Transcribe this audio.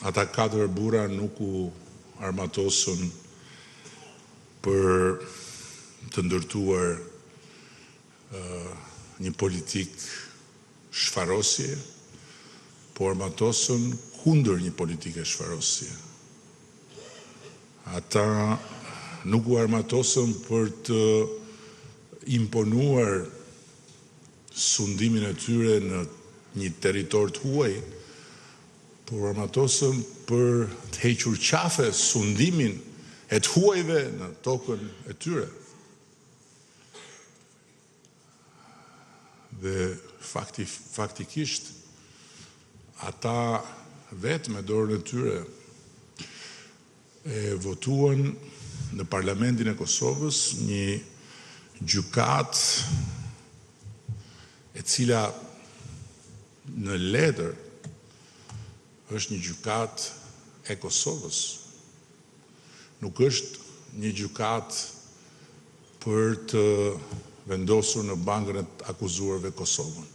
ata 4 burra nuk u armatosën për të ndërtuar një politik shfarosje, por armatosën kundër një politike shfarosje. Ata nuk u armatosën për të imponuar sundimin e tyre në një territor të huaj, por armatosën për të hequr qafe sundimin e të huajve në tokën e tyre. Dhe faktikisht, ata vetë me dorën e tyre e votuan në Parlamentin e Kosovës një gjykat e cila në letër është një gjykat e Kosovës. Nuk është një gjykat për të vendosur në bangën e akuzuarve Kosovën.